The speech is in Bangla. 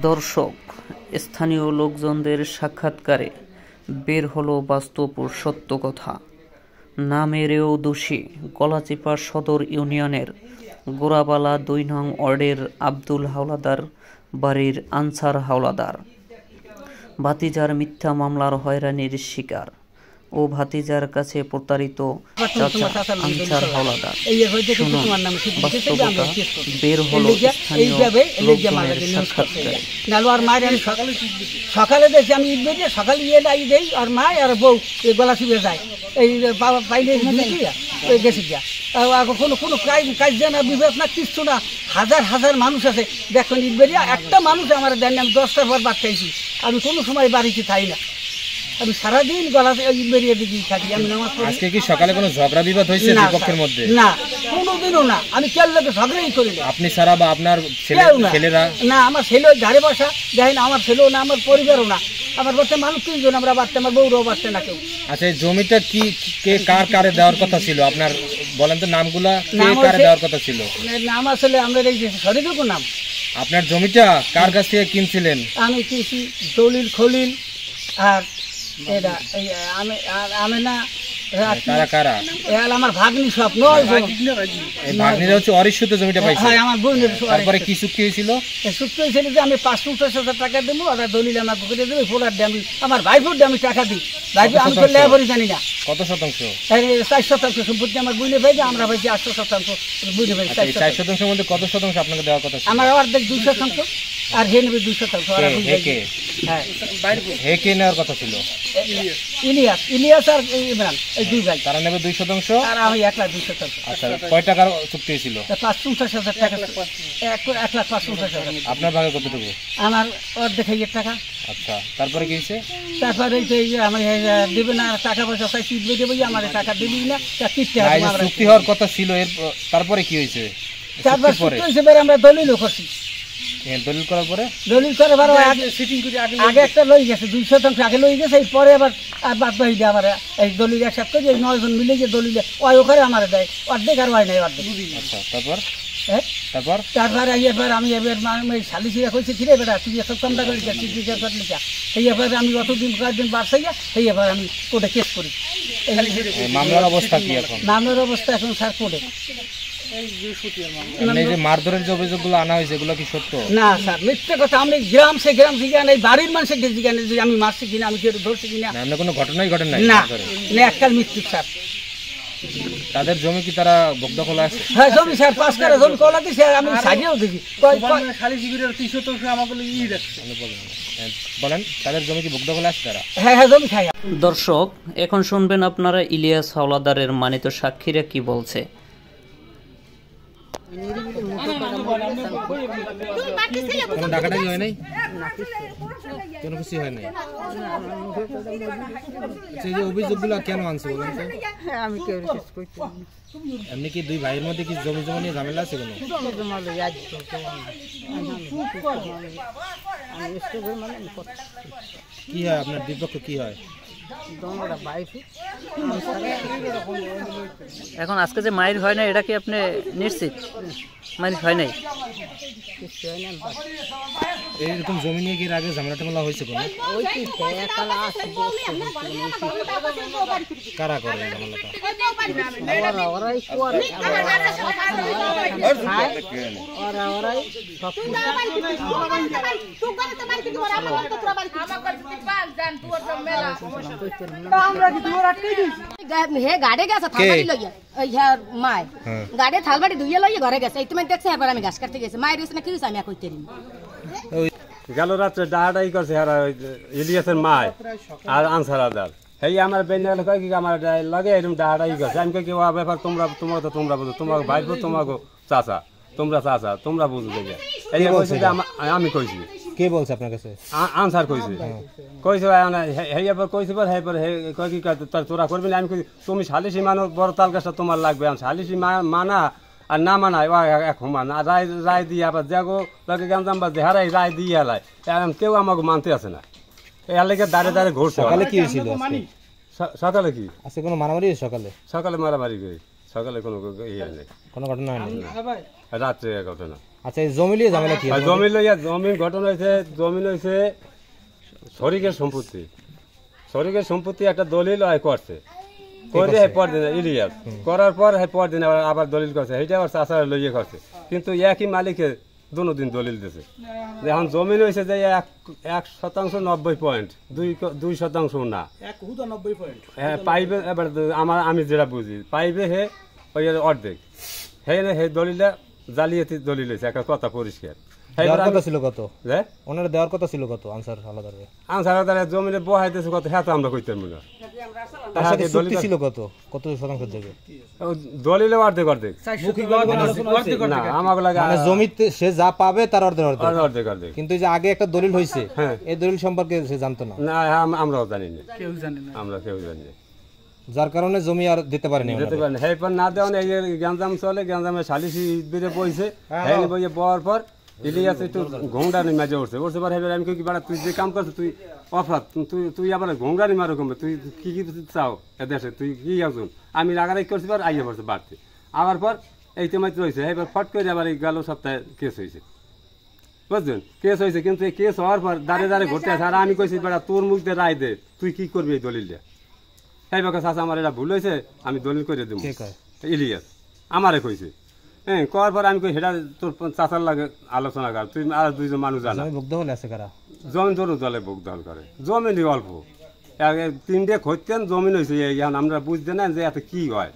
দর্শক, স্থানীয় লোকজনদের সাক্ষাৎকারে বের হলো বাস্তব ও সত্য কথা। নামেরও দোষী গলাচিপা সদর ইউনিয়নের গোড়াবালা ২ নং ওয়ার্ডের আব্দুল হাওলাদার বাড়ির আনসার হাওলাদার ভাতিজার মিথ্যা মামলার হয়রানির শিকার ও ভাতিজার কাছে প্রতারিত চাচা আনসার হাওলাদার। শুনুন বাস্তবতা বের হলো স্থানীয় লোকজনের সাক্ষাৎকারে। সকালে দেখছি আমি ঈদ বেরিয়ে সকালে ইয়ে দায়ী দেই আর মা আর বউ গলা চিপে যায় এই বাবা পাইলে গেছি গিয়া কোনো কোনো কাজ দেয় না, বিভেদ না, কিচ্ছু না। হাজার হাজার মানুষ আছে দেখুন ঈদ বেরিয়ে একটা মানুষ আমার দেন আমি 10টার পর বাদ খাইছি। আমি কোনো সময় বাড়িতে থাই না, আমি সারাদিন গলাতে বেরিয়ে দিকে থাকি। আমি নামাজ পড়ি। আজকে কি সকালে কোনো ঝগড়া বিবাদ হয়েছে বিপক্ষের মধ্যে? না, কোনোদিনও না। আমি কেল্লাতে ঝগড়াই করি না। আপনি ছাড়া বা আপনার ছেলেরা? না, আমার ছেলে ধারে বসা দেখেন, আমার ছেলেও না, আমার পরিবারও না। আমার বাচ্চা মানুষ 3 জন আমরা বাচ্চা, আমার বউরাও বাচ্চা না কেউ। আচ্ছা, এই জমিটা কি কে কারে দেওয়ার কথা ছিল? আপনার বলেন তো নামগুলা, কে কারে দেওয়ার কথা ছিল? নাম আসলে আমরা এই শরীরুকুর নাম। আপনার জমিটা কার কাছ থেকে কিনছিলেন? আমি কিনছি দলিল খলিল আর এটা এই আমি না কারা কারা? আমার ভাগ্নি সব 9 জন। এই ভাগ্নিরা হচ্ছে অরিশুতে জমিটা পাইছে। হ্যাঁ, আমার বোনের। তারপরে কি চুক্তি হয়েছিল? চুক্তি হয়েছিল যে আমি ৫৫০০০ টাকা দেবো আর দলিল আমার বুকে দেবো, ফোলার দিয়ে আমি আমার ভাইফোর দিয়ে আমি টাকা দিই। ভাইফোর আমি তো লেবারই জানি না। কত শতাংশ? ৪% সম্পত্তি আমার বুঝলে পাইছে, আমরা পাইছি ৮০০% বুঝলে পাইছি। ৪% মধ্যে কত শতাংশ আপনাকে দেওয়ার কথা ছিল? আমার অর্ধেক ২% আর হে নেবে ২%। হ্যাঁ, হে কে নেওয়ার কথা ছিল? ইলিয়াস আর ইমরান, এই 2 ভাই। তারা নেবে 2% আর আমি ১,০০,০০০। আচ্ছা, কয় টাকার চুক্তি ছিল? ৫৫০০০ টাকা। ১,৫৫০০০। আপনার ভাগে কতটুকু? আমার অর্ধেক ১,০০০ টাকা। আচ্ছা, তারপরে কি হয়েছে? তারপরে আমি দেবে না, টাকা পয়সা চাই চিঠবে দেবো, আমার টাকা দিবি না, চুক্তি হওয়ার কথা ছিল। তারপরে কি হয়েছে? তারপর চুক্তি হয়েছে, আমরা দলিলও করছি। দলিল করার পরে আগে একটা লই গেছে 2% আগে লই গেছে, পরে আবার বাদ বাকি দিয়ে আবার এই দলিল একসাথে করে 9 জন মিলে যে দলিলে ওই ওখানে আমার দেয় অর্ধেক আর হয় নাই অর্ধেক। আচ্ছা, তারপর এবার আমি এবার সালিশিরা কইছি ফিরে বেড়া তুই এসব কামটা করে লিখা সেই এবার আমি অতদিন কয়েকদিন বাড়ছাইয়া সেই এবার আমি কোর্টে কেস করি। মামলার অবস্থা কি এখন? মামলার অবস্থা এখন স্যার কোর্টে। মারধরের যে অভিযোগগুলো আনা হয়েছে এগুলো কি সত্য? না স্যার, মিথ্যে কথা। আমি গ্রাম জিজ্ঞান, এই বাড়ির মানুষের জিজ্ঞান যে আমি মারছি কিনা, আমি কেউ ধরছি কিনা। কোনো ঘটনাই ঘটে নাই না, এককাল মৃত্যু স্যার। তাদের জমি কি তারা বকদখল আছে? হ্যাঁ, জমি স্যার 5 কাঠা জমি কলা দিছে, আমি সাজিয়েও দেখি। বলেন, তাদের জমি কি বকদখল আছে তারা? হ্যাঁ, জমি খায়। দর্শক, এখন শুনবেন আপনারা ইলিয়াস হাওলাদারের মানিত সাক্ষীরা কি বলছে। ডাকাডাকি হয় নাই? কোনো কিছু হয় নাই? এই যে অভিযোগগুলো কেন আনছে বলেন তো? এমনি কি 2 ভাইয়ের মধ্যে কি জমি জমা নিয়ে ঝামেলা আছে কোনো? কি হয় আপনার বিপক্ষ, কি হয়? এখন আজকে যে মাইর হয় না, এটা কি আপনি নিশ্চিত মাইর হয় নাই? এইরকম জমি নিয়ে কি আগে ঝামেলা টামেলা হয়েছে কোনো? কারা করে ঝামেলাটা? গাড়ি গেছে থালবাড়ি লইয়া ওই মায় গাড়ি থালবাড়ি ধুইয়া লইয়া ঘরে গেছে। তুমি দেখছে এবার আমি ঘাস কাটতে গেছে, মায়ের হয়েছে না কি হয়েছে আমি কইতে গেল রাত্রে ডাহাডাই করছে ইলিয়াসের মায় আর আনসার আদার। এই আমার বেঞ্জাল কয় কি আমার লাগে এরকম ডাহাডাই করছে। আমি কই কি ব্যাপার তোমরা বুঝো, তোমার ভাই তোমাকে চাচা, তোমরা বুঝো দেখে এই বলছে যে আমি কইছি। কে বলছে আপনার কাছে? আনসার কইছে হেয়ার কইছে পর হ্যাঁ কয় কি তোরা করবি না। আমি কই তুমি সালিশি মানো, বড় তাল গাছটা তোমার লাগবে। আমি সালিশি মানা আর না মানায় এক হুমান রায় দিয়ে আবার যাগো লাগে গান বা হারাই রায় দিয়ে এলাই কেউ আমাকে মানতে আসে না। এর লেগে দাঁড়ে দাঁড়ে ঘুরছে। সকালে কি হয়েছিল? সকালে কি আজকে কোনো মারামারি? সকালে মারামারি করি, সকালে কোনো ইয়ে নেই, কোনো ঘটনা হয়নি। রাত্রে ঘটনা। আচ্ছা এই জমি লিয়ে ঝামেলা কি আর জমি লইয়া জমি ঘটনা হয়েছে, জমি হয়েছে শরিকের সম্পত্তি, শরিকের সম্পত্তি একটা দলিল করছে, করে পরদিন ইলিয়াস করার পর পরদিন আবার দলিল করছে, সেইটা আবার চাষারা লইয়ে করছে, কিন্তু একই মালিকে দুনো দিন দলিল দিয়েছে। এখন জমি হয়েছে যে 1% 90 পয়েন্ট, 2% না, হ্যাঁ পাইবে। এবার আমি যেটা বুঝি পাইবে হে ওই অর্ধেক, হে দলিলটা জালিয়াতি দলিল হয়েছে, একটা কথা পরিষ্কার। দেওয়ার কথা ছিল কত? হ্যাঁ ওনারা দেওয়ার কথা ছিল কত আনসার হাওলাদারের? আনসার জমিনে বহাইতেছে কত, হ্যাঁ তো আমরা কইতে পারবো না। তার সাথে চুক্তি ছিল কত শতাংশ দেবে? দলিলে অর্ধেক অর্ধেক না, আমাকে লাগে মানে জমিতে সে যা পাবে তার অর্ধেক অর্ধেক অর্ধেক। কিন্তু এই যে আগে একটা দলিল হয়েছে, হ্যাঁ এই দলিল সম্পর্কে সে জানতো না। না আমরাও জানি না, আমরা কেউ জানি না, যার কারণে জমি আর দিতে পারেনি। যেতে পারেন হ্যাঁ না দেওয়া, এই গ্যাঞ্জাম চলে, গ্যাঞ্জামে সালিশি বেড়ে বইছে, হ্যাঁ বইয়ে বওয়ার পর ইলিয়াস একটু ঘোংরানি মাঝে উঠছে, উঠছে পর হেবে আমি কি বাড়া তুই যে কাম করছিস তুই অপরাধ, তুই আবার ঘোংরানি মারো কমবে, তুই কি চাও এ দেশে, তুই কি একজন, আমি রাগারাগি করছি পর আইয়া পড়ছে বাড়তে, আবার পর এই তেমাইতে রয়েছে, এবার ফট করে আবার এই গেল সপ্তাহে কেস হয়েছে, বুঝলেন কেস হয়েছে, কিন্তু এই কেস হওয়ার পর দাঁড়ে দাঁড়ে ঘুরতে আসে, আর আমি কইছি বেড়া তোর মুখ দিয়ে রায় দে, তুই কি করবি এই দলিলটা, এই বাকা চাষা আমার এটা ভুল হয়েছে, আমি দলিল করে দেবো। ইলিয়াস আমারে কইছে, হ্যাঁ করার পর আমি কই সেটা তোর চাচার লাগে আলোচনা কর, তুই আর দুইজন মানুষ জানা জমিন তোর দলে বুক দল করে, জমিনই অল্প 3টে খোঁজতেন জমিন হয়েছে, এখন আমরা বুঝতে না যে এত কি হয়।